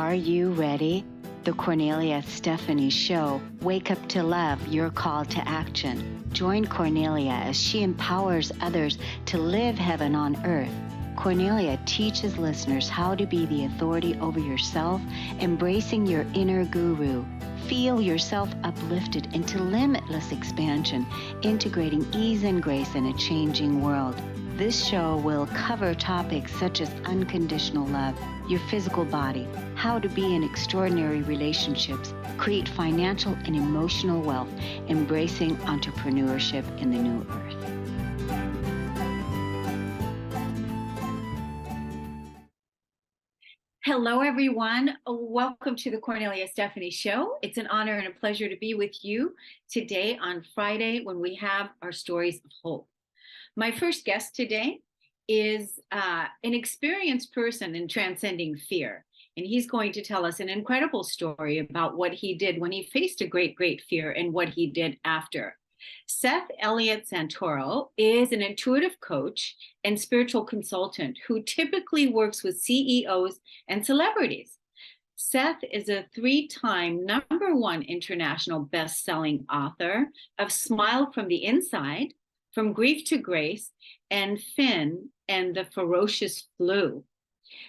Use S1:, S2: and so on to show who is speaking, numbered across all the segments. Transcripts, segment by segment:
S1: Are you ready? The Kornelia Stephanie Show. Wake up to love, your call to action. Join Kornelia as she empowers others to live heaven on earth. Kornelia teaches listeners how to be the authority over yourself, embracing your inner guru. Feel yourself uplifted into limitless expansion, integrating ease and grace in a changing world. This show will cover topics such as unconditional love, your physical body, how to be in extraordinary relationships, create financial and emotional wealth, embracing entrepreneurship in the new earth. Hello, everyone. Welcome to the Kornelia Stephanie Show. It's an honor and a pleasure to be with you today on Friday when we have our stories of hope. My first guest today is an experienced person in transcending fear, and he's going to tell us an incredible story about what he did when he faced a great fear and what he did after. Seth Eliot Santoro is an intuitive coach and spiritual consultant who typically works with CEOs and celebrities. Seth is a 3-time #1 international best-selling author of Smile from the Inside, From Grief to Grace, and Finn and the Ferocious Flu.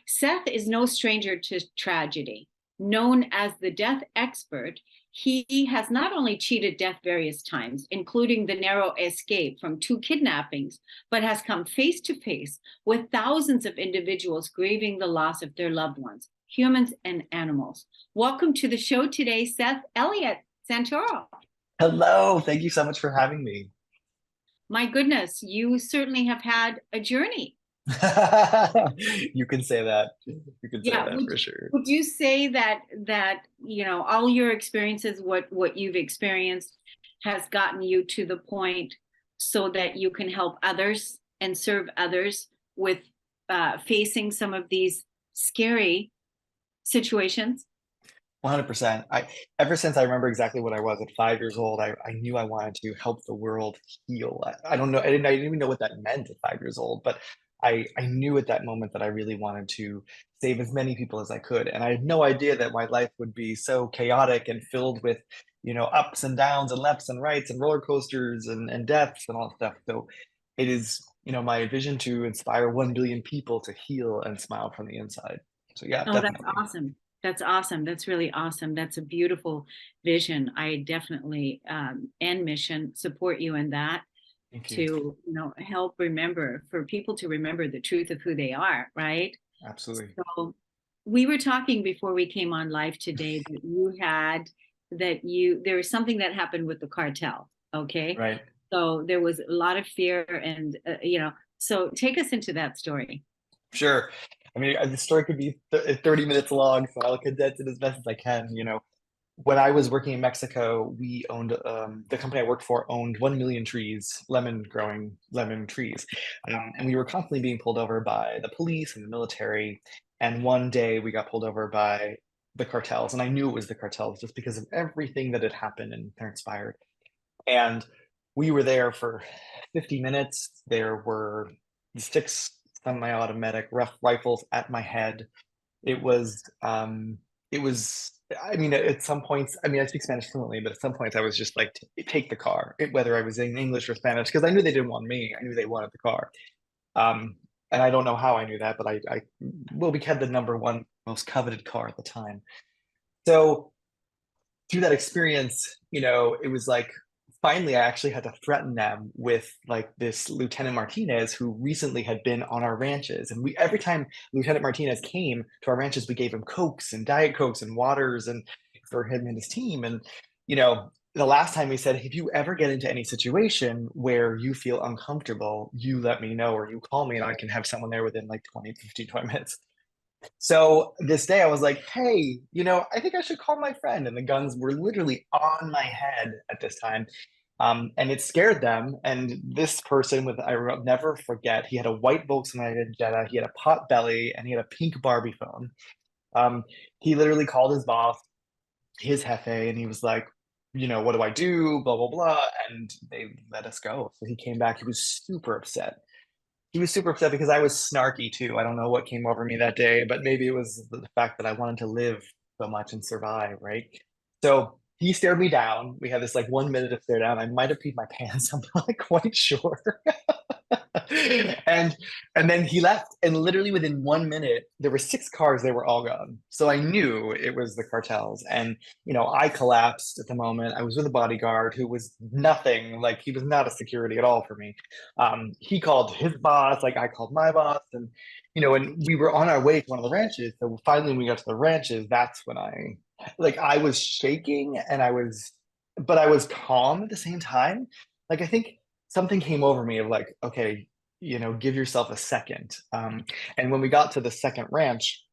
S1: Seth is no stranger to tragedy. Known as the death expert, he has not only cheated death various times, including the narrow escape from 2 kidnappings, but has come face to face with thousands of individuals grieving the loss of their loved ones, humans and animals. Welcome to the show today, Seth Eliot Santoro.
S2: Hello, thank you so much for having me.
S1: My goodness, you certainly have had a journey.
S2: You can say that. You can say that for sure.
S1: Would you say that you know, all your experiences, what you've experienced has gotten you to the point so that you can help others and serve others with facing some of these scary situations?
S2: 100%. Ever since I remember exactly what I was at 5 years old, I knew I wanted to help the world heal. I don't know. I didn't even know what that meant at 5 years old, but I knew at that moment that I really wanted to save as many people as I could. And I had no idea that my life would be so chaotic and filled with, ups and downs and lefts and rights and roller coasters and deaths and all that stuff. So it is, my vision to inspire 1 billion people to heal and smile from the inside. So yeah, definitely.
S1: That's awesome. That's awesome. That's really awesome. That's a beautiful vision. I definitely and mission support you in that.
S2: Thank you.
S1: To help for people to remember the truth of who they are, right?
S2: Absolutely.
S1: So we were talking before we came on live today that there was something that happened with the cartel. Okay.
S2: Right.
S1: So there was a lot of fear and so take us into that story.
S2: Sure. I mean, the story could be 30 minutes long, so I'll condense it as best as I can. When I was working in Mexico, we owned the company I worked for owned 1 million trees, growing lemon trees, and we were constantly being pulled over by the police and the military. And one day we got pulled over by the cartels, and I knew it was the cartels just because of everything that had happened and transpired. And we were there for 50 minutes. There were 6 semi-automatic rough rifles at my head. It was, I mean, at some points, I speak Spanish fluently, but at some points I was just like, take the car, whether I was in English or Spanish, because I knew they didn't want me. I knew they wanted the car. And I don't know how I knew that, but we had the #1 most coveted car at the time. So through that experience, it was like, finally, I actually had to threaten them with like this Lieutenant Martinez who recently had been on our ranches. And every time Lieutenant Martinez came to our ranches, we gave him Cokes and Diet Cokes and waters and for him and his team. And, the last time he said, if you ever get into any situation where you feel uncomfortable, you let me know or you call me and I can have someone there within like 20 minutes. So this day I was like, hey, I think I should call my friend. And the guns were literally on my head at this time. And it scared them. And this person I will never forget, he had a white Volkswagen Jetta, he had a pot belly, and he had a pink Barbie phone. He literally called his boss, his jefe, and he was like, what do I do? Blah, blah, blah. And they let us go. So he came back, he was super upset. he was super upset because I was snarky too. I don't know what came over me that day, but maybe it was the fact that I wanted to live so much and survive, right? So he stared me down. We had this like 1 minute of stare down. I might have peed my pants. I'm not quite sure. and and then he left, and literally within 1 minute there were 6 cars. They were all gone, so I knew it was the cartels. And I collapsed at the moment. I was with a bodyguard who was nothing like, he was not a security at all for me. He called his boss, like I called my boss, and we were on our way to one of the ranches. So finally when we got to the ranches, that's when I was shaking, and but I was calm at the same time. Like, I think something came over me of like, okay, give yourself a second. And when we got to the second ranch,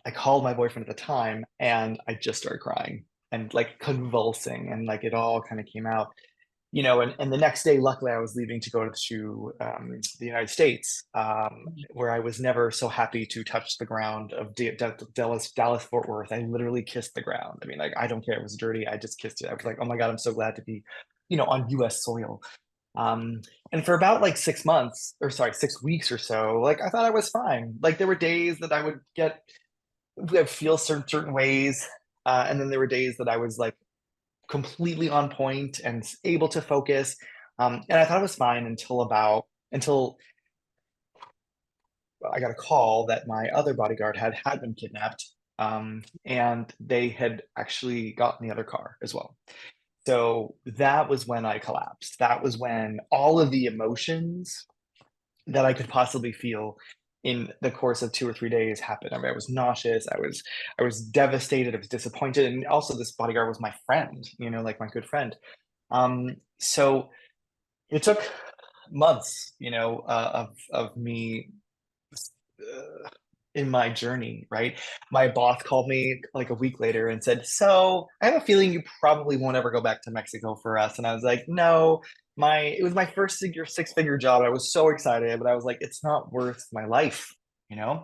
S2: I called my boyfriend at the time, and I just started crying and like convulsing, and like it all kind of came out. And the next day, luckily, I was leaving to go to the United States, where I was never so happy to touch the ground of Dallas, Fort Worth. I literally kissed the ground. I mean, like, I don't care. It was dirty. I just kissed it. I was like, oh my God, I'm so glad to be, on US soil. And for about like 6 months, or sorry, 6 weeks or so, like I thought I was fine. Like there were days that I'd feel certain ways. And then there were days that I was like completely on point and able to focus. And I thought it was fine until I got a call that my other bodyguard had been kidnapped. And they had actually gotten the other car as well. So that was when I collapsed. That was when all of the emotions that I could possibly feel in the course of 2 or 3 days happened. I mean, I was nauseous. I was devastated. I was disappointed. And also this bodyguard was my friend, like my good friend. So it took months, of me in my journey, right? My boss called me like a week later and said, "So I have a feeling you probably won't ever go back to Mexico for us." And I was like, "No, it was my first 6-figure job. I was so excited, but I was like, it's not worth my life, you know?"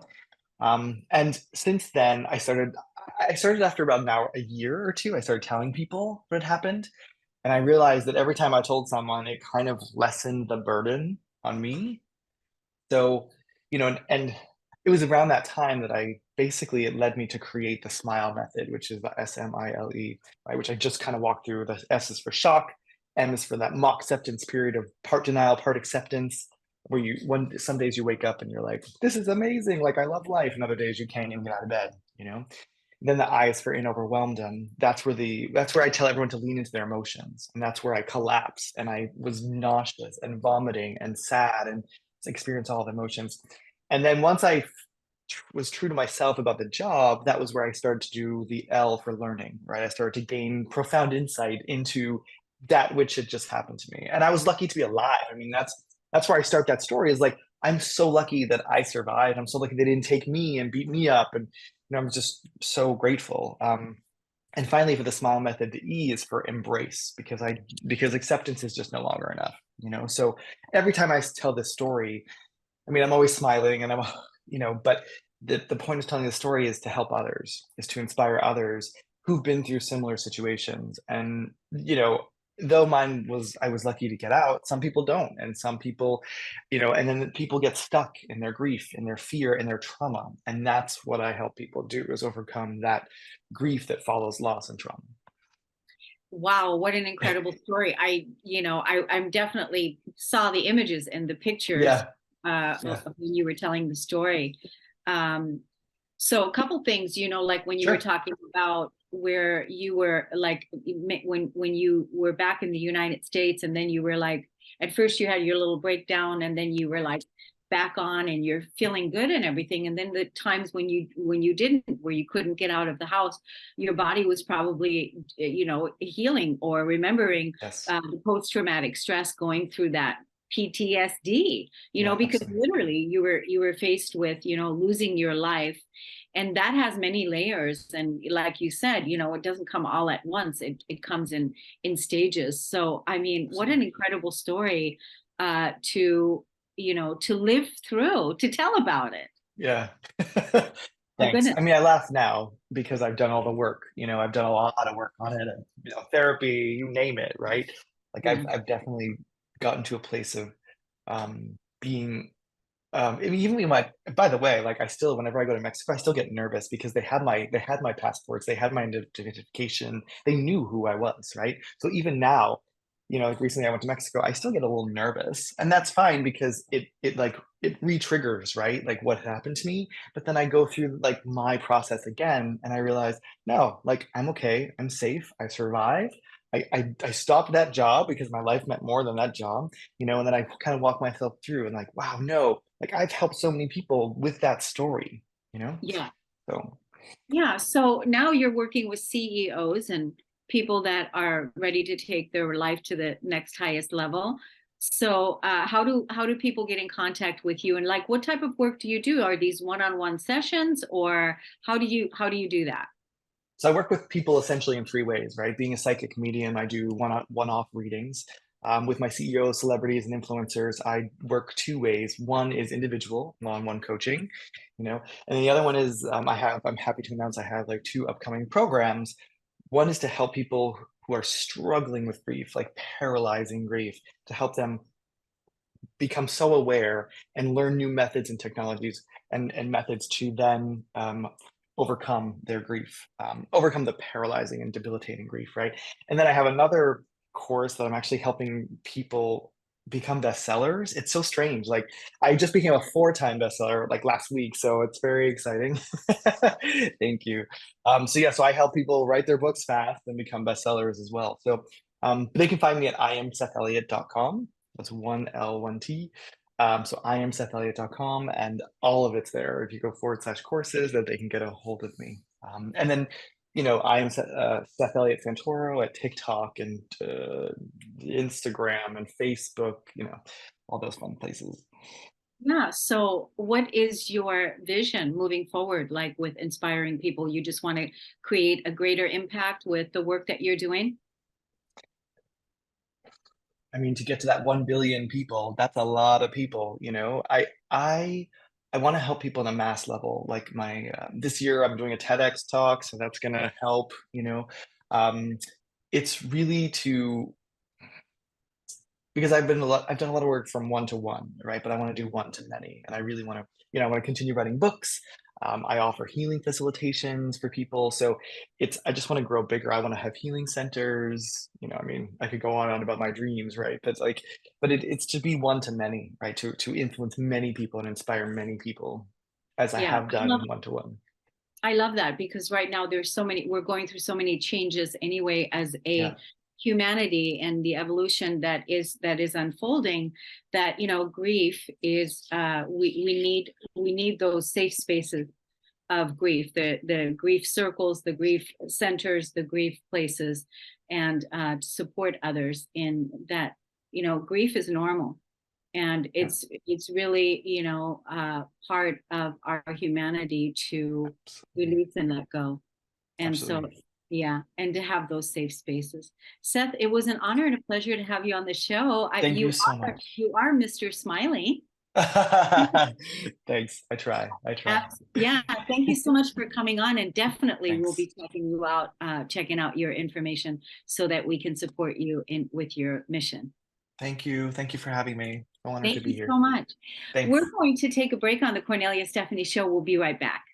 S2: And since then, I started after about a year or two, I started telling people what had happened. And I realized that every time I told someone, it kind of lessened the burden on me. So, and it was around that time that it led me to create the SMILE method, which is the SMILE, right? Which I just kind of walked through. The S is for shock, M is for that mock acceptance period of part denial, part acceptance, where some days you wake up and you're like, this is amazing, like I love life, and other days you can't even get out of bed. Then the I is for in overwhelmed them. That's where I tell everyone to lean into their emotions. And that's where I collapsed, and I was nauseous and vomiting and sad and experience all the emotions. And then once I was true to myself about the job, that was where I started to do the L for learning, right? I started to gain profound insight into that which had just happened to me. And I was lucky to be alive. I mean, that's where I start that story, is like, I'm so lucky that I survived. I'm so lucky they didn't take me and beat me up. And I'm just so grateful. And finally, for the SMILE method, the E is for embrace, because acceptance is just no longer enough. So every time I tell this story, I mean, I'm always smiling, and but the point of telling the story is to help others, is to inspire others who've been through similar situations. And, though I was lucky to get out, some people don't. And some people, and then people get stuck in their grief, in their fear, in their trauma. And that's what I help people do, is overcome that grief that follows loss and trauma.
S1: Wow, what an incredible story. I'm definitely saw the images and the pictures
S2: Yeah. Yeah.
S1: when you were telling the story. So a couple things, like when you were
S2: Sure.
S1: talking about where you were like when you were back in the United States, and then you were like, at first you had your little breakdown, and then you were like back on and you're feeling good and everything. And then the times when you didn't, where you couldn't get out of the house, your body was probably, healing or remembering
S2: Yes.
S1: the post-traumatic stress, going through that PTSD,
S2: Yeah,
S1: because
S2: absolutely.
S1: literally you were faced with, losing your life. And that has many layers. And like you said, it doesn't come all at once. It comes in stages. So, I mean, what an incredible story to live through, to tell about it.
S2: Yeah.
S1: Oh,
S2: Thanks.
S1: goodness.
S2: I mean, I laugh now because I've done all the work. I've done a lot of work on it, and therapy, you name it, right? Like
S1: Yeah.
S2: I've definitely gotten to a place of being even by the way, like I still, whenever I go to Mexico, I still get nervous because they had my passports, they had my identification, they knew who I was, right? So even now, like recently I went to Mexico, I still get a little nervous, and that's fine because it re-triggers, right? Like what happened to me, but then I go through like my process again, and I realize, no, like I'm okay, I'm safe, I survived. I stopped that job because my life meant more than that job, and then I kind of walk myself through and like, wow, no, like I've helped so many people with that story, you know?
S1: Yeah.
S2: So
S1: Yeah. So now you're working with CEOs and people that are ready to take their life to the next highest level. So how do people get in contact with you, and like what type of work do you do? Are these one-on-one sessions, or how do you do that?
S2: so I work with people essentially in three ways, right? Being a psychic medium, I do one-off readings. With my CEOs, celebrities, and influencers, I work two ways. One is individual one-on-one coaching, and the other one is I'm happy to announce I have like two upcoming programs. One is to help people who are struggling with grief, like paralyzing grief, to help them become so aware and learn new methods and technologies and methods to then overcome their grief, overcome the paralyzing and debilitating grief, right? And then I have another course that I'm actually helping people become bestsellers. It's so strange. Like I just became a four-time bestseller like last week, so it's very exciting. Thank you. So yeah, so I help people write their books fast and become bestsellers as well. So they can find me at iamsetheliot.com. That's one L, one T. So I am SethEliot.com, and all of it's there. If you go /courses, that they can get a hold of me. And then, I am Seth Eliot Santoro at TikTok and Instagram and Facebook, all those fun places.
S1: Yeah. So what is your vision moving forward, like with inspiring people? You just want to create a greater impact with the work that you're doing?
S2: I mean, to get to that 1 billion people, that's a lot of people, I want to help people on a mass level. Like this year, I'm doing a TEDx talk, so that's going to help, Um, it's really to because I've done a lot of work from one to one, right? But I want to do one to many, and I really want to, I want to continue writing books. I offer healing facilitations for people, so I just want to grow bigger. I want to have healing centers. I mean, I could go on and on about my dreams, right? But it's to be one to many, right? To influence many people and inspire many people, as I
S1: Yeah.
S2: have done one to one.
S1: I love that because right now we're going through so many changes anyway as a
S2: Yeah,
S1: humanity, and the evolution that is unfolding, that grief is we need those safe spaces of grief, the grief circles, the grief centers, the grief places, and to support others in that. Grief is normal, and
S2: yeah,
S1: it's really part of our humanity to release and let go. And so,
S2: absolutely.
S1: yeah, and to have those safe spaces. Seth, it was an honor and a pleasure to have you on the show.
S2: Thank
S1: you
S2: you so
S1: are
S2: much.
S1: you are Mr. Smiley.
S2: Thanks. I try. I try.
S1: Yeah, thank you so much for coming on, and definitely we'll
S2: Thanks.
S1: be checking you out, checking out your information so that we can support you in with your mission.
S2: Thank you. Thank you for having me. So honored to
S1: Thank
S2: be
S1: you so
S2: here.
S1: much.
S2: Thanks.
S1: We're going to take a break on the Cornelia Stephanie Show. We'll be right back.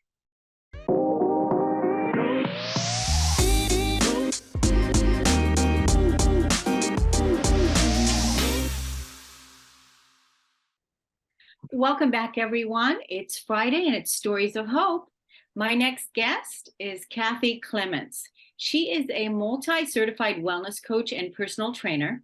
S1: Welcome back, everyone. It's Friday and it's Stories of Hope. My next guest is Cathy Clements. She is a multi-certified wellness coach and personal trainer,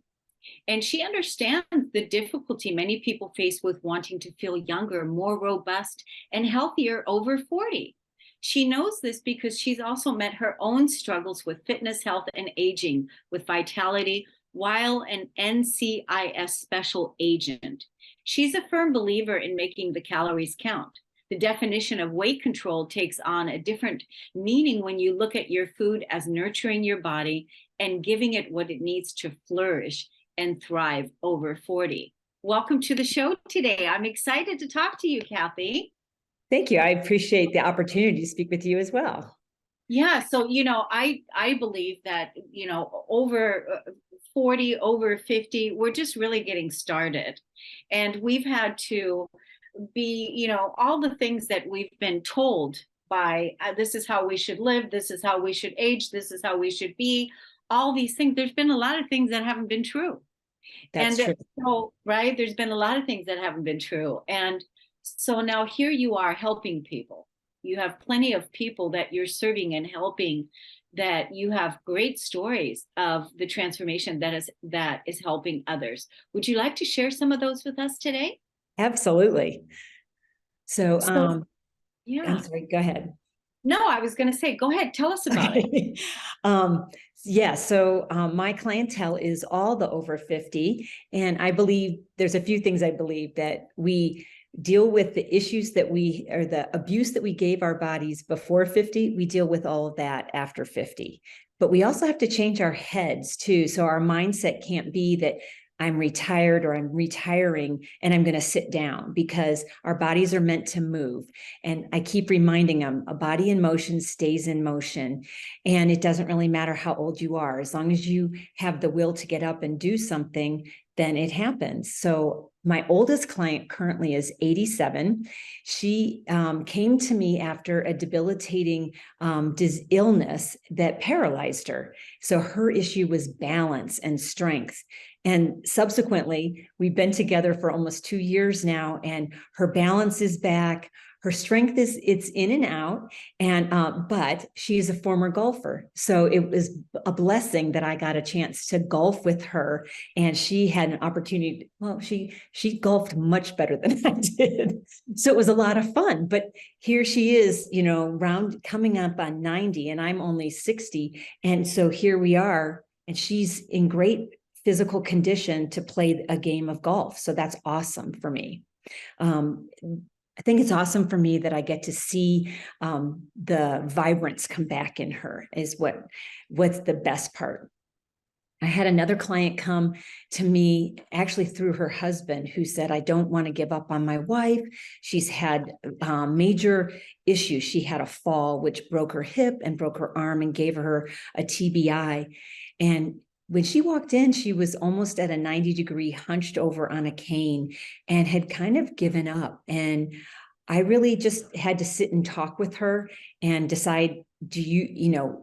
S1: and she understands the difficulty many people face with wanting to feel younger, more robust, and healthier over 40. She knows this because she's also met her own struggles with fitness, health, and aging with Vitality while an NCIS special agent. She's a firm believer in making the calories count. The definition of weight control takes on a different meaning when you look at your food as nurturing your body and giving it what it needs to flourish and thrive over 40. Welcome to the show today. I'm excited to talk to you, Cathy.
S3: Thank you. I appreciate the opportunity to speak with you as well.
S1: Yeah, so I believe that over 40, over 50, we're just really getting started, and we've had to be, all the things that we've been told by this is how we should live, this is how we should age, this is how we should be, all these things. There's been a lot of things that haven't been true.
S3: That's
S1: And
S3: true.
S1: so, right, there's been a lot of things that haven't been true. And so now here you are helping people. You have plenty of people that you're serving and helping, that you have great stories of the transformation that is helping others. Would you like to share some of those with us today?
S3: Absolutely. So,
S1: yeah.
S3: I'm sorry, go ahead.
S1: No, I was going to say, go ahead, tell us about it.
S3: Yeah, so my clientele is all the over 50. And I believe there's a few things I believe that we deal with the issues that or the abuse that we gave our bodies before 50, we deal with all of that after 50. But we also have to change our heads too. So our mindset can't be that I'm retired or I'm retiring and I'm going to sit down, because our bodies are meant to move. And I keep reminding them, a body in motion stays in motion. And it doesn't really matter how old you are. As long as you have the will to get up and do something, then it happens. So my oldest client currently is 87. She came to me after a debilitating illness that paralyzed her. So her issue was balance and strength. And subsequently, we've been together for almost 2 years now, and her balance is back. Her strength it's in and out, and but she is a former golfer. So it was a blessing that I got a chance to golf with her, and she had an opportunity. Well, she golfed much better than I did. So it was a lot of fun. But here she is, coming up on 90, and I'm only 60. And so here we are, and she's in great physical condition to play a game of golf. So that's awesome for me. I think it's awesome for me that I get to see the vibrance come back in her, is what's the best part. I had another client come to me actually through her husband, who said, I don't want to give up on my wife. She's had major issues. She had a fall, which broke her hip and broke her arm and gave her a TBI. And when she walked in, she was almost at a 90-degree hunched over on a cane and had kind of given up. And I really just had to sit and talk with her and decide,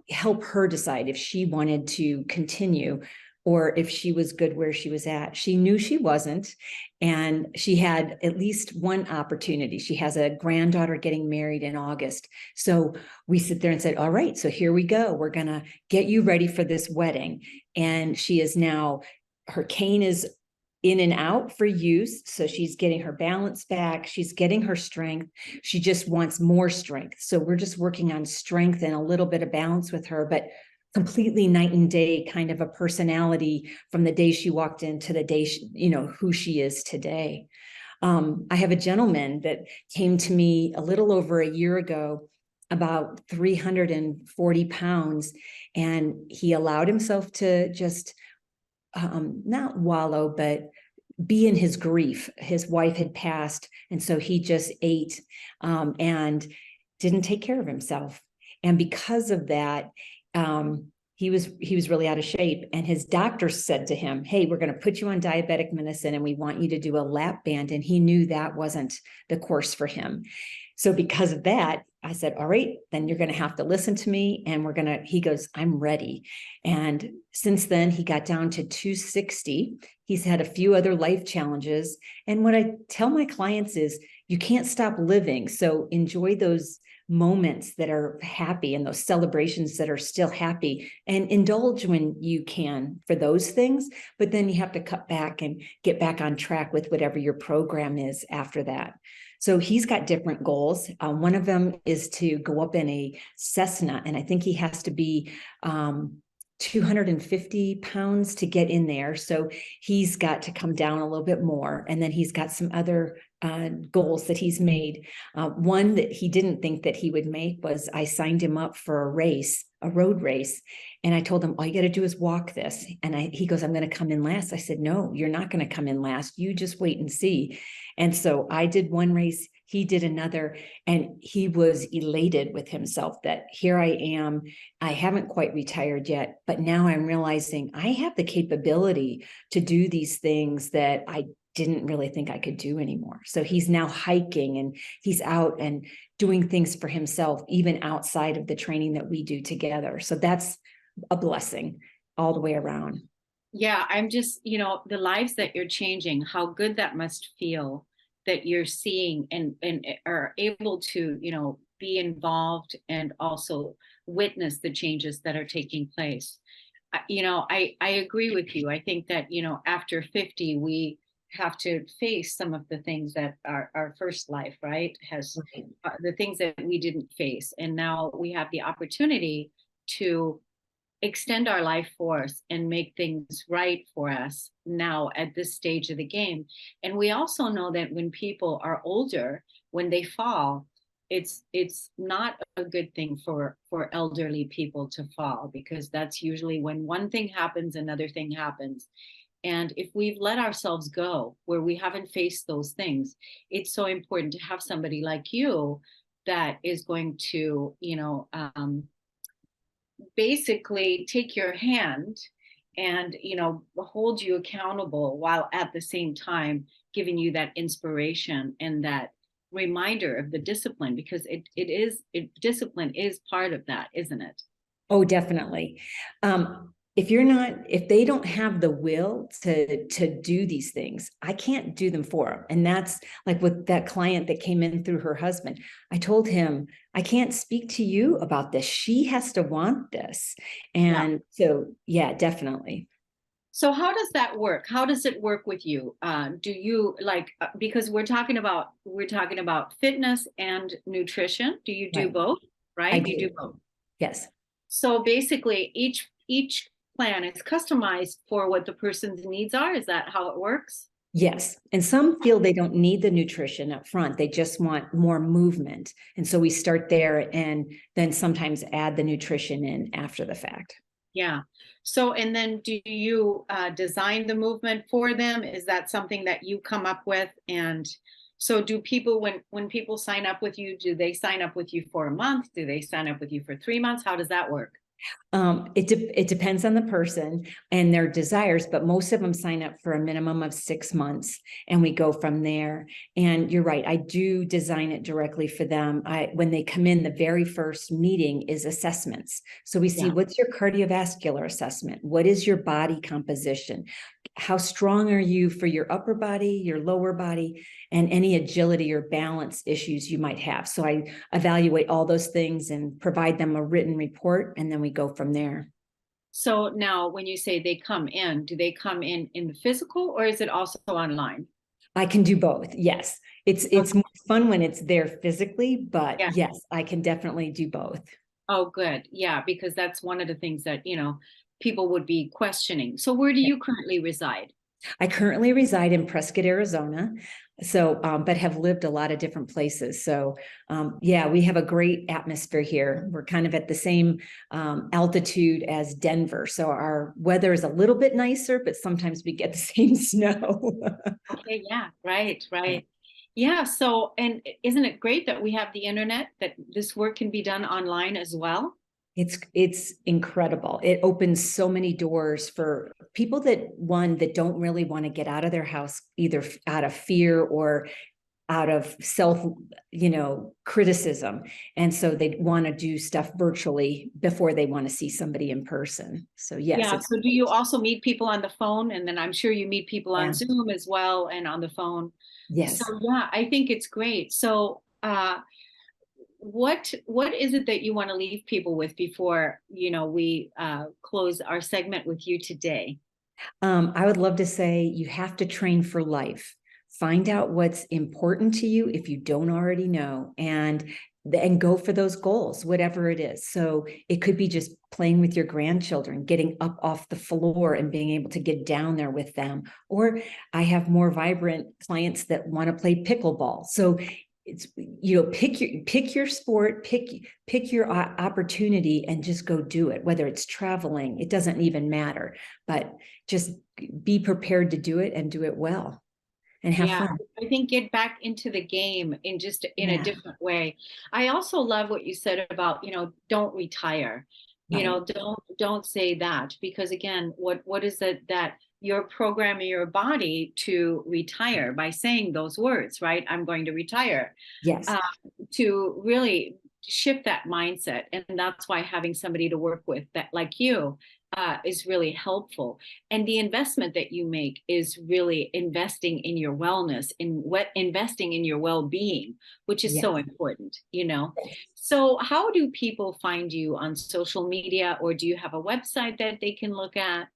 S3: help her decide if she wanted to continue or if she was good where she was at. She knew she wasn't, and she had at least one opportunity. She has a granddaughter getting married in August. So we sit there and said, all right, so here we go. We're going to get you ready for this wedding. And she is now, her cane is in and out for use. So she's getting her balance back. She's getting her strength. She just wants more strength. So we're just working on strength and a little bit of balance with her, but completely night and day kind of a personality from the day she walked in to the day, who she is today. I have a gentleman that came to me a little over a year ago, about 340 pounds, and he allowed himself to just not wallow, but be in his grief. His wife had passed, and so he just ate and didn't take care of himself. And because of that, he was really out of shape. And his doctor said to him, hey, we're going to put you on diabetic medicine and we want you to do a lap band. And he knew that wasn't the course for him. So because of that, I said, all right, then you're going to have to listen to me. And he goes, I'm ready. And since then he got down to 260. He's had a few other life challenges. And what I tell my clients is, you can't stop living. So enjoy those moments that are happy and those celebrations that are still happy, and indulge when you can for those things. But then you have to cut back and get back on track with whatever your program is after that. So he's got different goals. One of them is to go up in a Cessna, and I think he has to be 250 pounds to get in there. So he's got to come down a little bit more. And then he's got some other goals that he's made. One that he didn't think that he would make was, I signed him up for a road race. And I told him, all you got to do is walk this. And he goes, I'm going to come in last. I said, no, you're not going to come in last. You just wait and see. And so I did one race, he did another, and he was elated with himself that here I am. I haven't quite retired yet, but now I'm realizing I have the capability to do these things that I didn't really think I could do anymore. So he's now hiking and he's out and doing things for himself, even outside of the training that we do together. So that's a blessing all the way around.
S1: Yeah, I'm just, the lives that you're changing, how good that must feel that you're seeing and are able to, be involved and also witness the changes that are taking place. I agree with you. I think that, after 50, we have to face some of the things that our first life, right, has the things that we didn't face. And now we have the opportunity to extend our life force and make things right for us now at this stage of the game. And we also know that when people are older, when they fall, it's not a good thing for elderly people to fall, because that's usually when one thing happens, another thing happens. And if we've let ourselves go where we haven't faced those things, it's so important to have somebody like you that is going to, basically take your hand and hold you accountable, while at the same time giving you that inspiration and that reminder of the discipline, because discipline is part of that, isn't it?
S3: Oh, definitely. If they don't have the will to do these things, I can't do them for them. And that's like with that client that came in through her husband. I told him, I can't speak to you about this. She has to want this. And so, yeah, definitely.
S1: So how does that work? How does it work with you? Do you because we're talking about fitness and nutrition. Do you do both? Right? You do both.
S3: Yes.
S1: So basically each plan is customized for what the person's needs are. Is that how it works?
S3: Yes. And some feel they don't need the nutrition up front. They just want more movement. And so we start there and then sometimes add the nutrition in after the fact.
S1: Yeah. So, and then do you design the movement for them? Is that something that you come up with? And so do people, when people sign up with you, do they sign up with you for a month? Do they sign up with you for 3 months? How does that work?
S3: It depends on the person and their desires, but most of them sign up for a minimum of 6 months and we go from there. And you're right, I do design it directly for them. When they come in, the very first meeting is assessments. So we see what's your cardiovascular assessment? What is your body composition? How strong are you for your upper body, your lower body, and any agility or balance issues you might have. So I evaluate all those things and provide them a written report, and then we go from there.
S1: So now when you say they come in, do they come in the physical, or is it also online?
S3: I can do both. Yes. It's more fun when it's there physically, but yes, I can definitely do both.
S1: Oh, good. Yeah, because that's one of the things that, people would be questioning. So where do you currently reside?
S3: I currently reside in Prescott, Arizona. So, but have lived a lot of different places. So, we have a great atmosphere here. We're kind of at the same altitude as Denver. So our weather is a little bit nicer, but sometimes we get the same snow.
S1: Okay, yeah, right. Yeah, so, and isn't it great that we have the internet, that this work can be done online as well?
S3: It's incredible. It opens so many doors for people that don't really want to get out of their house, either out of fear or out of self, criticism. And so they want to do stuff virtually before they want to see somebody in person. So yes.
S1: Yeah. So do you also meet people on the phone? And then I'm sure you meet people on Zoom as well and on the phone.
S3: Yes.
S1: So yeah, I think it's great. So what is it that you want to leave people with before we close our segment with you today?
S3: I would love to say you have to train for life. Find out what's important to you if you don't already know, and go for those goals, whatever it is. So it could be just playing with your grandchildren, getting up off the floor and being able to get down there with them. Or I have more vibrant clients that want to play pickleball. So it's, pick your sport, pick your opportunity and just go do it. Whether it's traveling, it doesn't even matter, but just be prepared to do it and do it well and have fun.
S1: I think get back into the game in a different way. I also love what you said about, don't retire. Right. Don't say that, because again, what is it that you're programming your body to retire by saying those words, right? I'm going to retire.
S3: Yes.
S1: To really shift that mindset. And that's why having somebody to work with that like you is really helpful. And the investment that you make is really investing in your wellness, investing in your well-being, which is so important, you know. So how do people find you on social media, or do you have a website that they can look at?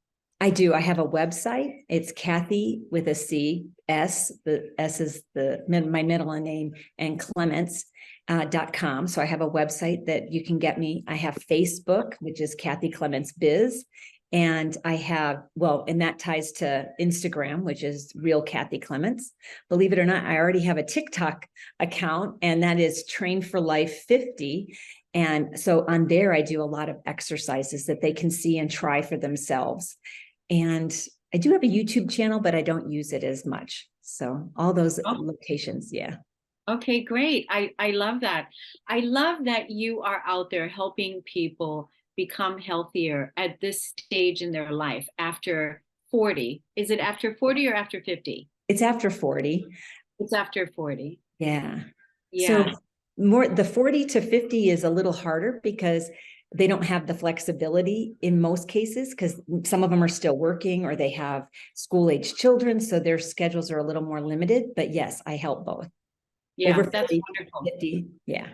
S3: I do. I have a website. It's Cathy with a C, S. The S is my middle name, and Clements.com. So I have a website that you can get me. I have Facebook, which is Cathy Clements Biz. And I have, and that ties to Instagram, which is Real Cathy Clements. Believe it or not, I already have a TikTok account, and that is Train for Life 50. And so on there, I do a lot of exercises that they can see and try for themselves. And I do have a YouTube channel, but I don't use it as much. So all those locations, yeah.
S1: Okay, great. I love that. I love that you are out there helping people become healthier at this stage in their life after 40. Is it after 40 or after 50?
S3: It's after 40.
S1: It's after 40.
S3: Yeah.
S1: Yeah.
S3: So the 40 to 50 is a little harder because they don't have the flexibility in most cases, because some of them are still working or they have school-age children, so their schedules are a little more limited. But yes, I help both.
S1: Yeah,
S3: Over
S1: that's
S3: 40,
S1: wonderful.
S3: 50, yeah.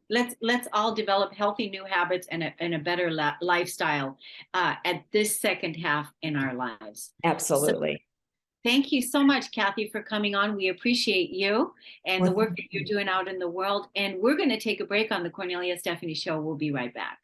S1: Let's all develop healthy new habits and a better lifestyle at this second half in our lives.
S3: Absolutely.
S1: So, thank you so much, Cathy, for coming on. We appreciate you and the work that you're doing out in the world. And we're going to take a break on the Kornelia Stephanie Show. We'll be right back.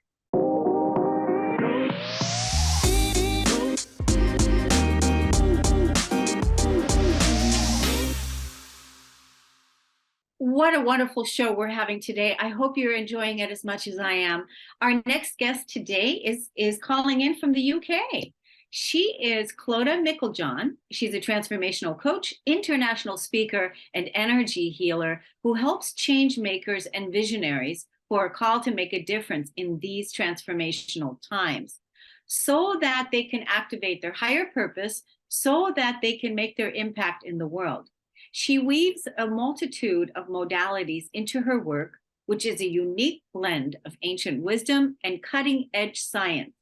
S1: What a wonderful show we're having today. I hope you're enjoying it as much as I am. Our next guest today is calling in from the UK. She is Clodagh Meiklejohn. She's a transformational coach, international speaker, and energy healer who helps change makers and visionaries who are called to make a difference in these transformational times so that they can activate their higher purpose, so that they can make their impact in the world. She weaves a multitude of modalities into her work, which is a unique blend of ancient wisdom and cutting-edge science.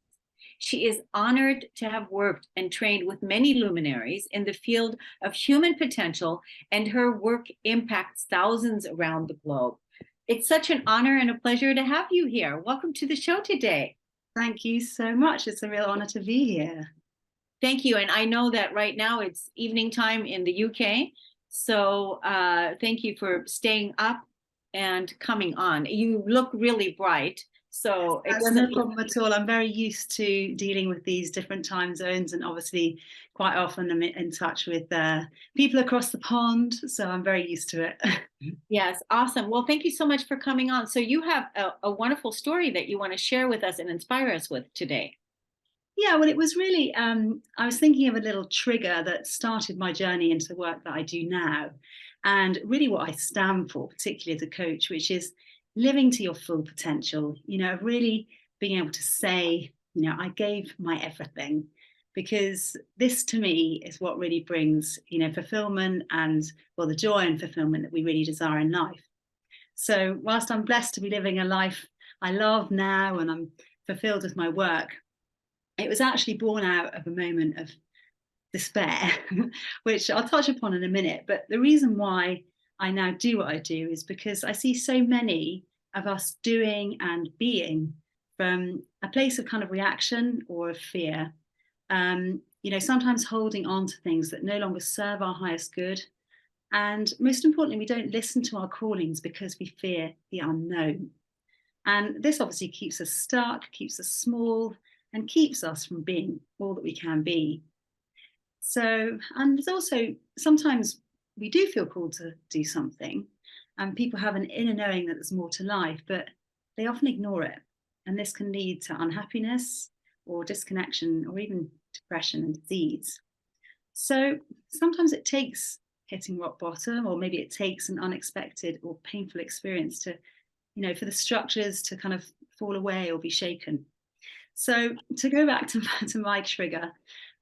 S1: She is honored to have worked and trained with many luminaries in the field of human potential, and her work impacts thousands around the globe. It's such an honor and a pleasure to have you here. Welcome to the show today.
S4: Thank you so much. It's a real honor to be here.
S1: Thank you. And I know that right now it's evening time in the UK. So thank you for staying up and coming on. You look really bright. So it
S4: That's no problem at all. I'm very used to dealing with these different time zones, and obviously quite often I'm in touch with people across the pond. So I'm very used to it.
S1: Yes, awesome. Well, thank you so much for coming on. So you have a wonderful story that you want to share with us and inspire us with today.
S4: Yeah, well, it was really, I was thinking of a little trigger that started my journey into the work that I do now, and really what I stand for, particularly as a coach, which is living to your full potential, really being able to say, I gave my everything, because this to me is what really brings, fulfillment and, the joy and fulfillment that we really desire in life. So whilst I'm blessed to be living a life I love now and I'm fulfilled with my work, it was actually born out of a moment of despair, which I'll touch upon in a minute. But the reason why I now do what I do is because I see so many of us doing and being from a place of kind of reaction or of fear. Sometimes holding on to things that no longer serve our highest good. And most importantly, we don't listen to our callings because we fear the unknown. And this obviously keeps us stuck, keeps us small, and keeps us from being all that we can be. So, and there's also, sometimes we do feel called to do something, and people have an inner knowing that there's more to life, but they often ignore it. And this can lead to unhappiness or disconnection or even depression and disease. So sometimes it takes hitting rock bottom, or maybe it takes an unexpected or painful experience to, for the structures to kind of fall away or be shaken. So to go back to my trigger,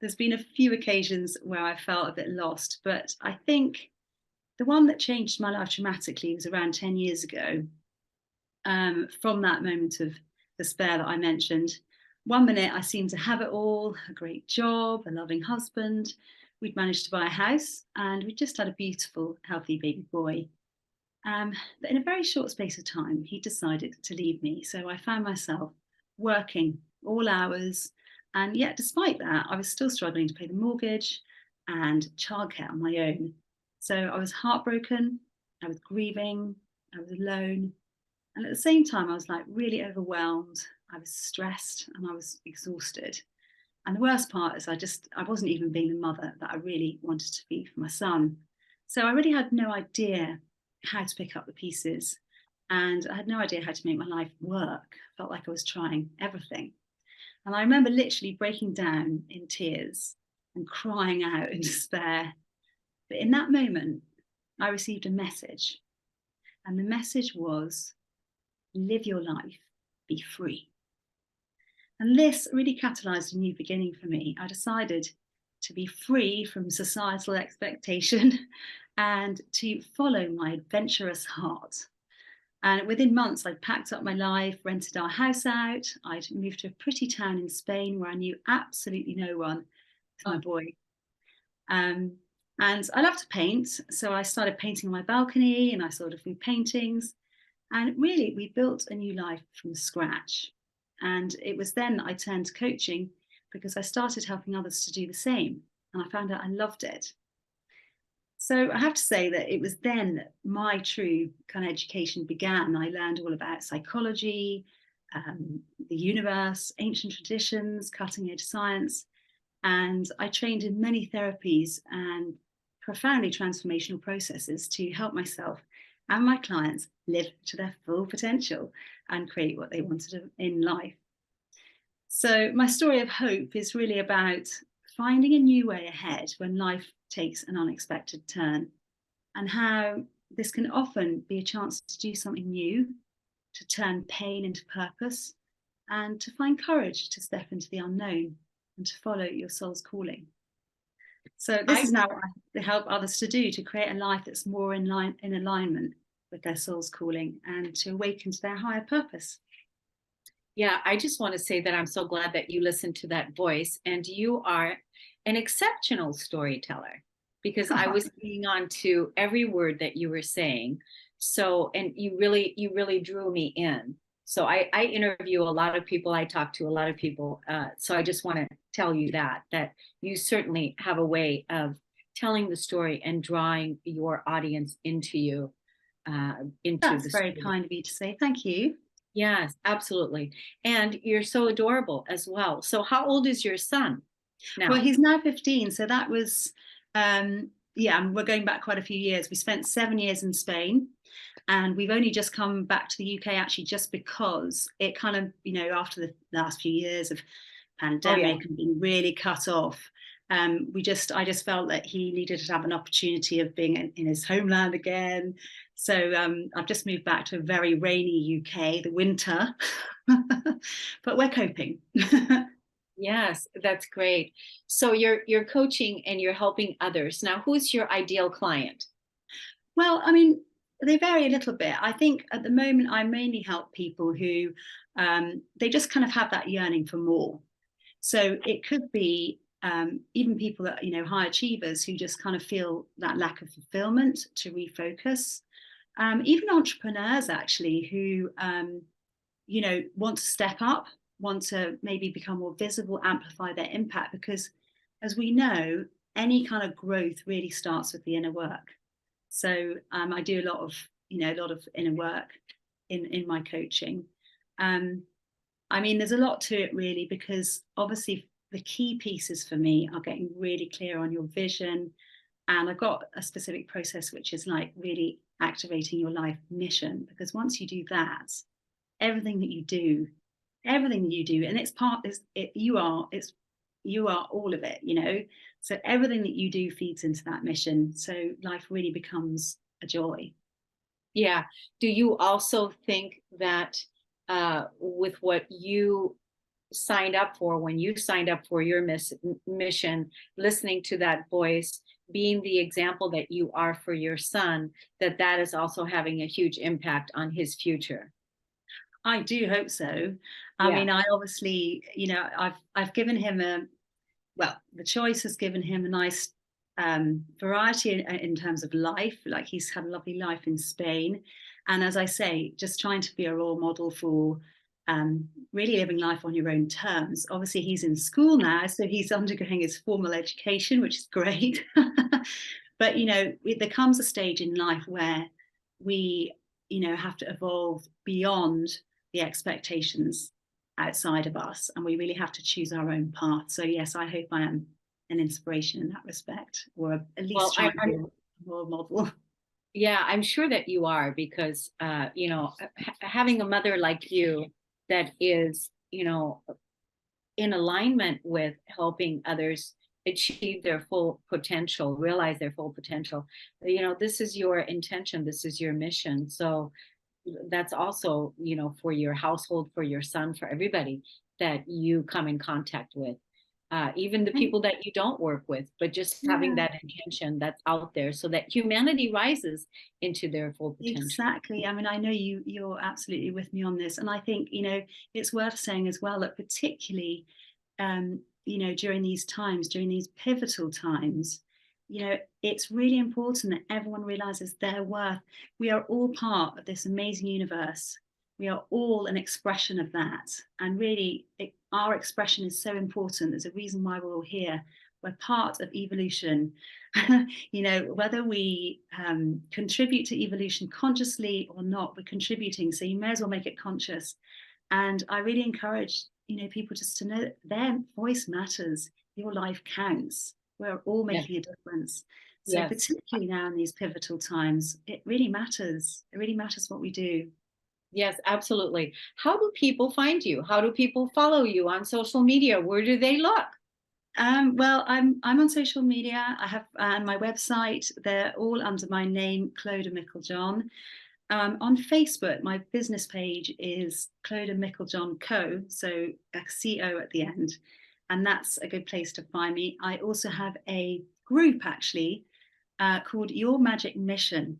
S4: there's been a few occasions where I felt a bit lost, but I think the one that changed my life dramatically was around 10 years ago. From that moment of despair that I mentioned, one minute I seemed to have it all, a great job, a loving husband. We'd managed to buy a house and we just had a beautiful, healthy baby boy. But in a very short space of time, he decided to leave me. So I found myself working all hours. And yet, despite that, I was still struggling to pay the mortgage and childcare on my own. So I was heartbroken, I was grieving, I was alone. And at the same time, I was like really overwhelmed. I was stressed and I was exhausted. And the worst part is I wasn't even being the mother that I really wanted to be for my son. So I really had no idea how to pick up the pieces. And I had no idea how to make my life work. I felt like I was trying everything. And I remember literally breaking down in tears and crying out in despair. But in that moment, I received a message. And the message was, live your life, be free. And this really catalyzed a new beginning for me. I decided to be free from societal expectation and to follow my adventurous heart. And within months, I'd packed up my life, rented our house out. I'd moved to a pretty town in Spain where I knew absolutely no one with my boy. And I love to paint. So I started painting on my balcony and I sold a few paintings. And really, we built a new life from scratch. And it was then that I turned to coaching because I started helping others to do the same. And I found out I loved it. So I have to say that it was then that my true kind of education began. I learned all about psychology, the universe, ancient traditions, cutting edge science. And I trained in many therapies and profoundly transformational processes to help myself and my clients live to their full potential and create what they wanted in life. So my story of hope is really about finding a new way ahead when life takes an unexpected turn, and how this can often be a chance to do something new, to turn pain into purpose, and to find courage to step into the unknown and to follow your soul's calling. So this is now what I help others to do, to create a life that's more in alignment with their soul's calling and to awaken to their higher purpose.
S1: Yeah, I just want to say that I'm so glad that you listened to that voice, and you are an exceptional storyteller, because I was hanging on to every word that you were saying. So, and you really drew me in. So I interview a lot of people, I talk to a lot of people. So I just want to tell you that you certainly have a way of telling the story and drawing your audience into you.
S4: That's very kind of you to say. Thank you.
S1: Yes, absolutely. And you're so adorable as well. So how old is your son now?
S4: Well, he's now 15. So that was, we're going back quite a few years. We spent 7 years in Spain, and we've only just come back to the UK actually just because it kind of, after the last few years of pandemic and being really cut off, I just felt that he needed to have an opportunity of being in his homeland again. So I've just moved back to a very rainy UK, the winter, but we're coping.
S1: Yes, that's great. So you're coaching and you're helping others. Now, who's your ideal client?
S4: Well, I mean, they vary a little bit. I think at the moment I mainly help people who they just kind of have that yearning for more. So it could be even people that, high achievers who just kind of feel that lack of fulfillment to refocus. Even entrepreneurs actually who, want to step up, want to maybe become more visible, amplify their impact, because as we know, any kind of growth really starts with the inner work. So I do a lot of inner work in my coaching. I mean, there's a lot to it really, because obviously the key pieces for me are getting really clear on your vision. And I've got a specific process, which is like really activating your life mission, because once you do that, everything that you do, and you are all of it, so everything that you do feeds into that mission. So life really becomes a joy.
S1: Yeah. Do you also think that with what you signed up for when you signed up for your mission, listening to that voice, being the example that you are for your son, that is also having a huge impact on his future.
S4: I do hope so. I mean, I obviously, I've given him the choice has given him a nice variety in terms of life. Like, he's had a lovely life in Spain. And as I say, just trying to be a role model for really living life on your own terms. Obviously, he's in school now, so he's undergoing his formal education, which is great. But, there comes a stage in life where we, have to evolve beyond the expectations outside of us, and we really have to choose our own path. So yes, I hope I am an inspiration in that respect, or at least trying to be a role model.
S1: Yeah, I'm sure that you are, because having a mother like you that is, in alignment with helping others achieve their full potential, realize their full potential, this is your intention, this is your mission. So that's also, for your household, for your son, for everybody that you come in contact with, even the people that you don't work with, but just having that intention that's out there so that humanity rises into their full potential.
S4: Exactly. I mean, I know you're absolutely with me on this. And I think, it's worth saying as well that particularly, during these times, during these pivotal times, it's really important that everyone realizes their worth. We are all part of this amazing universe. We are all an expression of that. And really, our expression is so important. There's a reason why we're all here. We're part of evolution. Whether we contribute to evolution consciously or not, we're contributing. So you may as well make it conscious. And I really encourage, people just to know that their voice matters. Your life counts. We're all making a difference. So particularly now in these pivotal times, it really matters. It really matters what we do.
S1: Yes, absolutely. How do people find you? How do people follow you on social media? Where do they look?
S4: Well, I'm on social media. I have my website. They're all under my name, Clodagh Meiklejohn. On Facebook, my business page is Clodagh Meiklejohn Co. So a CO at the end. And that's a good place to find me. I also have a group actually called Your Magic Mission,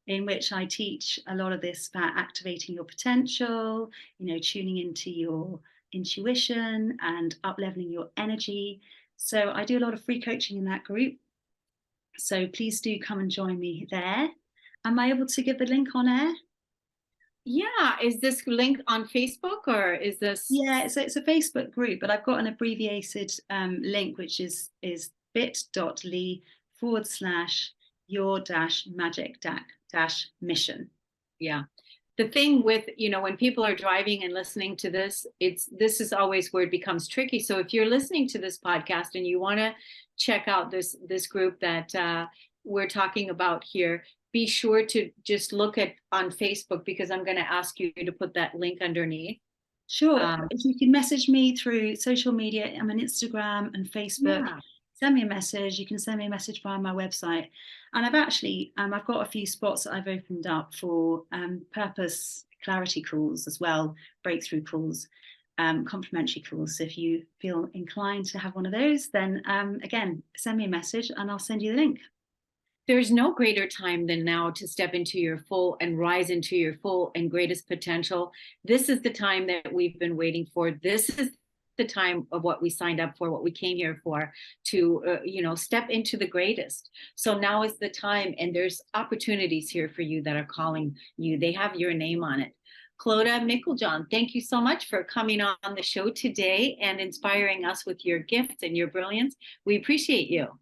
S4: in which I teach a lot of this about activating your potential, tuning into your intuition and up-leveling your energy. So I do a lot of free coaching in that group. So please do come and join me there. Am I able to give the link on air?
S1: Yeah, is this link on Facebook or is this?
S4: Yeah, so it's a Facebook group, but I've got an abbreviated link, which is bit.ly/your-magic-mission.
S1: Yeah. The thing with, when people are driving and listening to this, this is always where it becomes tricky. So if you're listening to this podcast and you want to check out this group that we're talking about here, be sure to just look on Facebook, because I'm going to ask you to put that link underneath.
S4: Sure. If you can message me through social media, I'm on Instagram and Facebook. Yeah. Send me a message. You can send me a message via my website. And I've actually, I've got a few spots that I've opened up for purpose clarity calls as well, breakthrough calls, complimentary calls. So if you feel inclined to have one of those, then again, send me a message and I'll send you the link.
S1: There's no greater time than now to step into your full and rise into your full and greatest potential. This is the time that we've been waiting for. This is the time of what we signed up for, what we came here for, to step into the greatest. So now is the time, and there's opportunities here for you that are calling you. They have your name on it. Clodagh Meiklejohn, thank you so much for coming on the show today and inspiring us with your gifts and your brilliance. We appreciate you.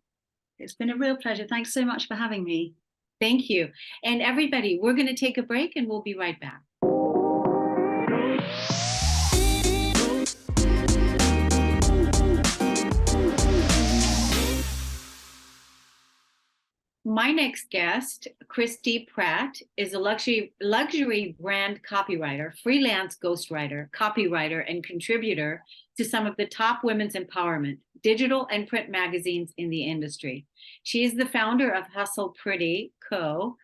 S4: It's been a real pleasure. Thanks so much for having me.
S1: Thank you. And everybody, we're going to take a break and we'll be right back. My next guest, Christi Pratte, is a luxury brand copywriter, freelance ghostwriter, copywriter, and contributor to some of the top women's empowerment, digital and print magazines in the industry. She is the founder of Hustle Pretty Co.,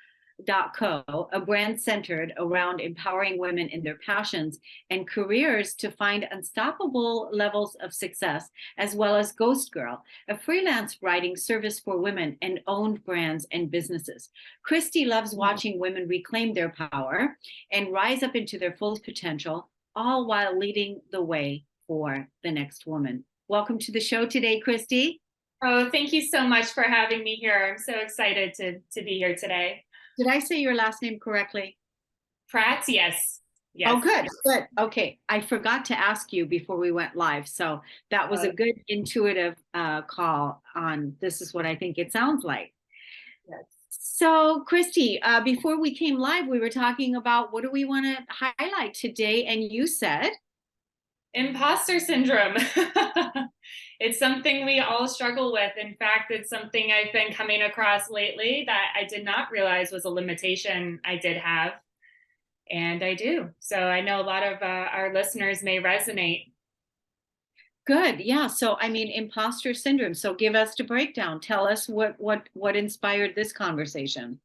S1: Co, a brand centered around empowering women in their passions and careers to find unstoppable levels of success, as well as Ghost Girl, a freelance writing service for women and owned brands and businesses. Christi loves watching women reclaim their power and rise up into their full potential, all while leading the way for the next woman. Welcome to the show today, Christi.
S5: Oh, thank you so much for having me here. I'm so excited to be here today.
S1: Did I say your last name correctly?
S5: Pratte, yes. Yes.
S1: Oh, good, good. Okay, I forgot to ask you before we went live, so that was a good intuitive call on this is what I think it sounds like.
S5: Yes.
S1: So, Christi, before we came live, we were talking about what do we want to highlight today, and you said
S5: Imposter syndrome. It's something we all struggle with. In fact, it's something I've been coming across lately that I did not realize was a limitation I did have. And I do. So I know a lot of our listeners may resonate.
S1: good. Yeah. So, I mean, imposter syndrome. So give us the breakdown. Tell us what inspired this conversation.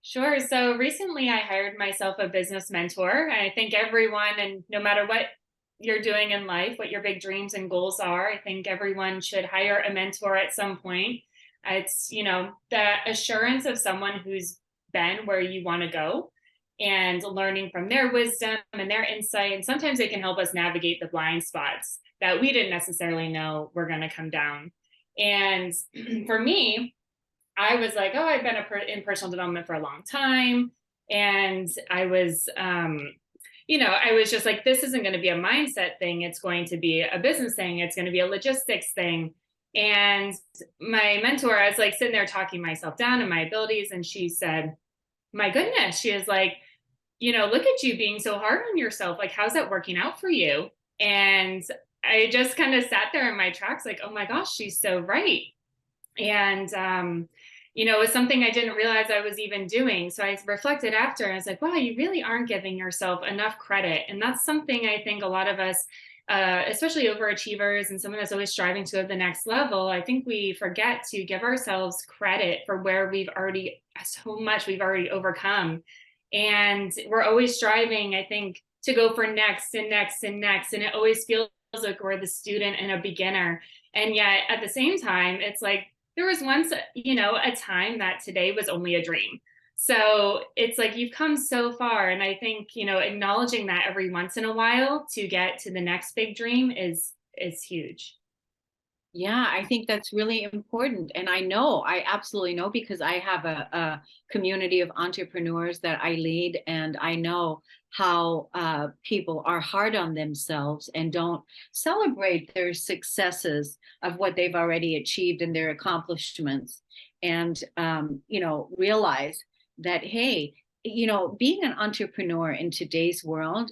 S5: Sure. So recently I hired myself a business mentor. I think everyone, and no matter what you're doing in life, what your big dreams and goals are, I think everyone should hire a mentor at some point. It's, the assurance of someone who's been where you want to go and learning from their wisdom and their insight. And sometimes they can help us navigate the blind spots that we didn't necessarily know were going to come down. And for me, I was like, oh, I've been in personal development for a long time. And I was, I was just like, this isn't going to be a mindset thing. It's going to be a business thing. It's going to be a logistics thing. And my mentor, I was like sitting there talking myself down and my abilities. And she said, my goodness, she was like, look at you being so hard on yourself. Like, how's that working out for you? And I just kind of sat there in my tracks like, oh my gosh, she's so right. And, it was something I didn't realize I was even doing. So I reflected after and I was like, wow, you really aren't giving yourself enough credit. And that's something I think a lot of us, especially overachievers and someone that's always striving to the next level, I think we forget to give ourselves credit for where we've already overcome. And we're always striving, I think, to go for next and next and next. And it always feels like we're the student and a beginner. And yet at the same time, it's like, there was once, a time that today was only a dream. So it's like you've come so far. And I think, acknowledging that every once in a while to get to the next big dream is huge.
S1: Yeah, I think that's really important. And I absolutely know because I have a community of entrepreneurs that I lead, and I know how people are hard on themselves and don't celebrate their successes of what they've already achieved and their accomplishments. And, realize that, hey, being an entrepreneur in today's world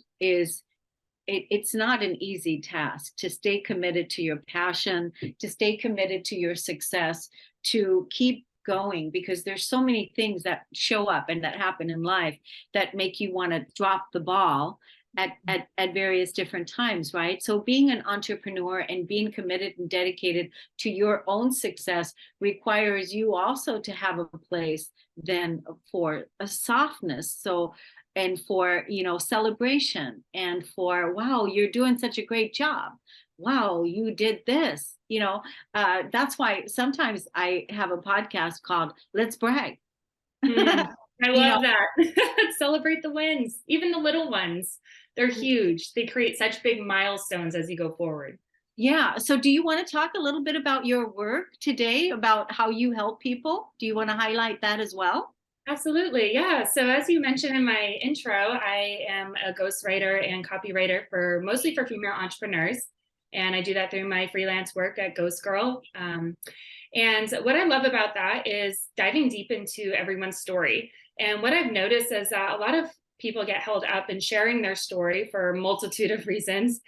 S1: it's not an easy task to stay committed to your passion, to stay committed to your success, to keep going, because there's so many things that show up and that happen in life that make you want to drop the ball at various different times, right? So being an entrepreneur and being committed and dedicated to your own success requires you also to have a place then for a softness. And for, celebration, and for, wow, you're doing such a great job. Wow, you did this. That's why sometimes I have a podcast called Let's Brag.
S5: I love that. Celebrate the wins, even the little ones. They're huge. They create such big milestones as you go forward.
S1: Yeah. So do you want to talk a little bit about your work today, about how you help people? Do you want to highlight that as well?
S5: Absolutely. Yeah. So as you mentioned in my intro, I am a ghostwriter and copywriter mostly for female entrepreneurs. And I do that through my freelance work at Ghost Girl. And what I love about that is diving deep into everyone's story. And what I've noticed is that a lot of people get held up in sharing their story for a multitude of reasons.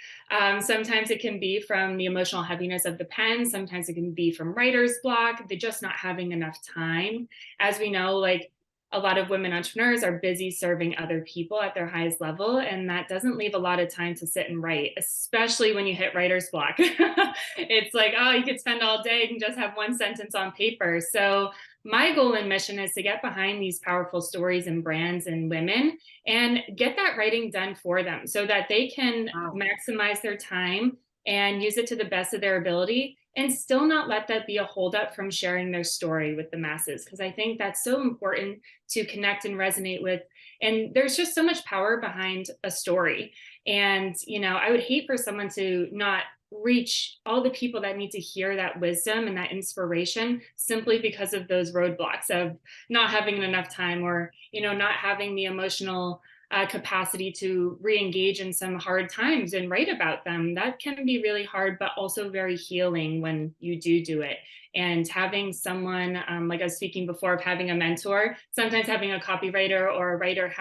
S5: Sometimes it can be from the emotional heaviness of the pen. Sometimes it can be from writer's block. They're just not having enough time. As we know, like, a lot of women entrepreneurs are busy serving other people at their highest level, and that doesn't leave a lot of time to sit and write, especially when you hit writer's block. It's like, oh, you could spend all day and just have one sentence on paper. So my goal and mission is to get behind these powerful stories and brands and women and get that writing done for them so that they can maximize their time and use it to the best of their ability, and still not let that be a holdup from sharing their story with the masses. Because I think that's so important to connect and resonate with. And there's just so much power behind a story. And, I would hate for someone to not reach all the people that need to hear that wisdom and that inspiration simply because of those roadblocks of not having enough time, or, not having the emotional capacity to re-engage in some hard times and write about them. That can be really hard, but also very healing when you do it. And having someone, like I was speaking before, of having a mentor, sometimes having a copywriter or a writer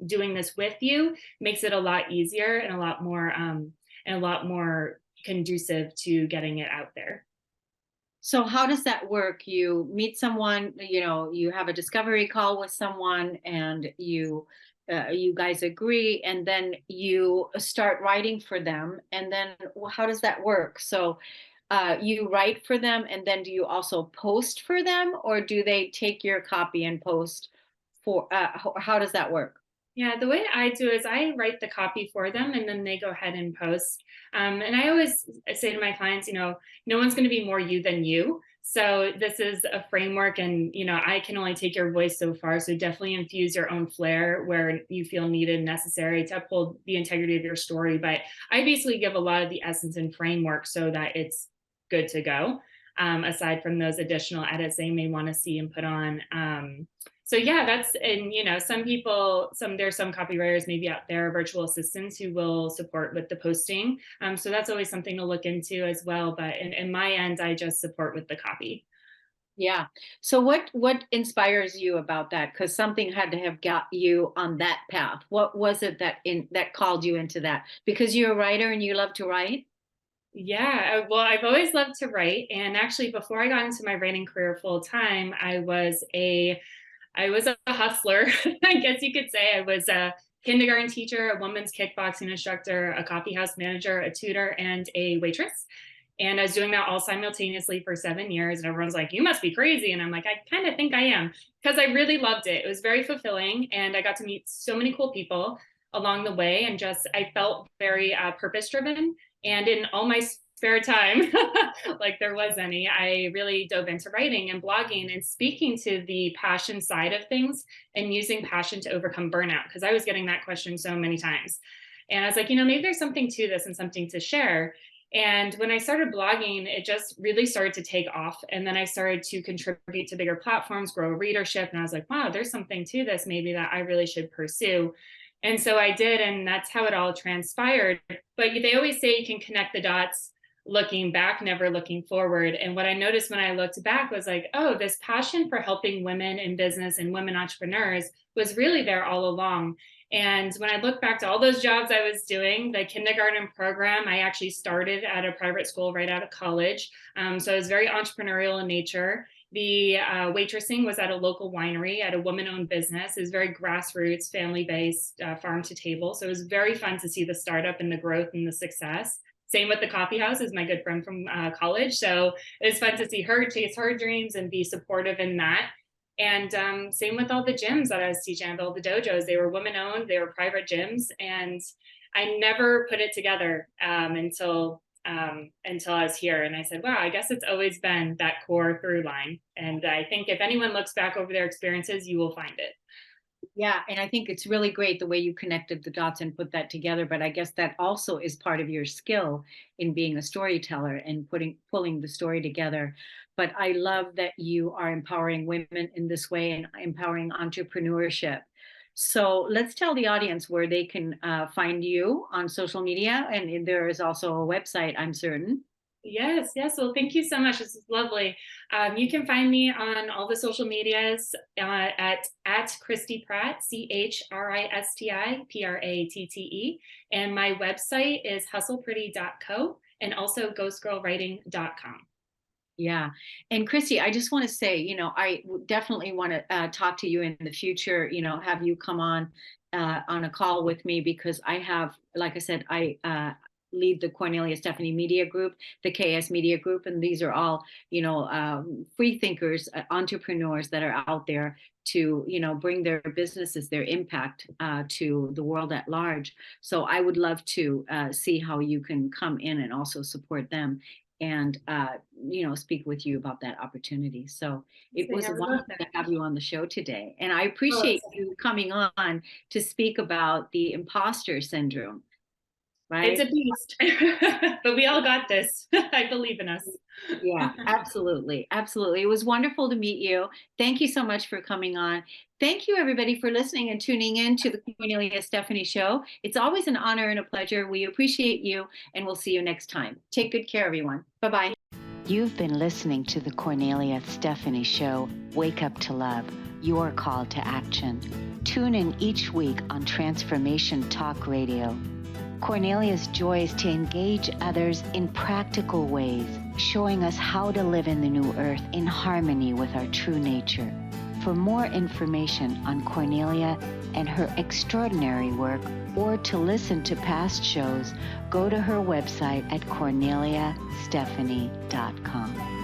S5: doing this with you makes it a lot easier and a lot more conducive to getting it out there.
S1: So how does that work? You meet someone, you have a discovery call with someone, and you guys agree, and then you start writing for them. And then how does that work? So you write for them, and then do you also post for them, or do they take your copy and post for, how does that work?
S5: Yeah, the way I do is I write the copy for them, and then they go ahead and post. And I always say to my clients, no one's going to be more you than you. So this is a framework, and, I can only take your voice so far. So definitely infuse your own flair where you feel needed and necessary to uphold the integrity of your story. But I basically give a lot of the essence and framework so that it's good to go, aside from those additional edits they may want to see and put on. So yeah, and there's some copywriters maybe out there, virtual assistants, who will support with the posting. So that's always something to look into as well. But in my end, I just support with the copy.
S1: Yeah. So what inspires you about that? Because something had to have got you on that path. What was it that called you into that? Because you're a writer and you love to write?
S5: Yeah, well, I've always loved to write. And actually, before I got into my writing career full time, I was a hustler. I guess you could say. I was a kindergarten teacher, a women's kickboxing instructor, a coffee house manager, a tutor, and a waitress. And I was doing that all simultaneously for 7 years. And everyone's like, you must be crazy. And I'm like, I kind of think I am, because I really loved it. It was very fulfilling. And I got to meet so many cool people along the way. And I felt very purpose driven. And in all my spare time, like there was any, I really dove into writing and blogging and speaking to the passion side of things and using passion to overcome burnout, because I was getting that question so many times. And I was like, maybe there's something to this and something to share. And when I started blogging, it just really started to take off. And then I started to contribute to bigger platforms, grow readership. And I was like, wow, there's something to this maybe that I really should pursue. And so I did, and that's how it all transpired. But they always say you can connect the dots looking back, never looking forward. And what I noticed when I looked back was like, oh, this passion for helping women in business and women entrepreneurs was really there all along. And when I look back to all those jobs I was doing, the kindergarten program, I actually started at a private school right out of college. So I was very entrepreneurial in nature. The waitressing was at a local winery, at a woman-owned business. It was very grassroots, family-based, farm to table. So it was very fun to see the startup and the growth and the success. Same with the coffee house, is my good friend from college. So it was fun to see her chase her dreams and be supportive in that. And same with all the gyms that I was teaching, all the dojos. They were women-owned, they were private gyms. And I never put it together until I was here. And I said, wow, I guess it's always been that core through line. And I think if anyone looks back over their experiences, you will find it.
S1: Yeah, and I think it's really great the way you connected the dots and put that together. But I guess that also is part of your skill in being a storyteller and pulling the story together. But I love that you are empowering women in this way and empowering entrepreneurship. So let's tell the audience where they can find you on social media. And there is also a website, I'm certain.
S5: Yes. Well, thank you so much. This is lovely. You can find me on all the social medias at Christi Pratte, ChristiPratte. And my website is hustlepretty.co and also ghostgirlwriting.com.
S1: Yeah. And Christi, I just want to say, I definitely want to talk to you in the future, have you come on a call with me, because I have, like I said, I lead the Kornelia Stephanie Media Group, the KS Media Group, and these are all, free thinkers, entrepreneurs that are out there to, bring their businesses, their impact to the world at large. So I would love to see how you can come in and also support them and speak with you about that opportunity. So it was wonderful to have you on the show today, and I appreciate you coming on to speak about the imposter syndrome. Right?
S5: It's a beast, but we all got this. I believe in us.
S1: Yeah, absolutely. Absolutely. It was wonderful to meet you. Thank you so much for coming on. Thank you, everybody, for listening and tuning in to the Kornelia Stephanie Show. It's always an honor and a pleasure. We appreciate you, and we'll see you next time. Take good care, everyone. Bye-bye.
S6: You've been listening to the Kornelia Stephanie Show, Wake Up to Love, your call to action. Tune in each week on Transformation Talk Radio. Kornelia's joy is to engage others in practical ways, showing us how to live in the new earth in harmony with our true nature. For more information on Kornelia and her extraordinary work, or to listen to past shows, go to her website at korneliastephanie.com.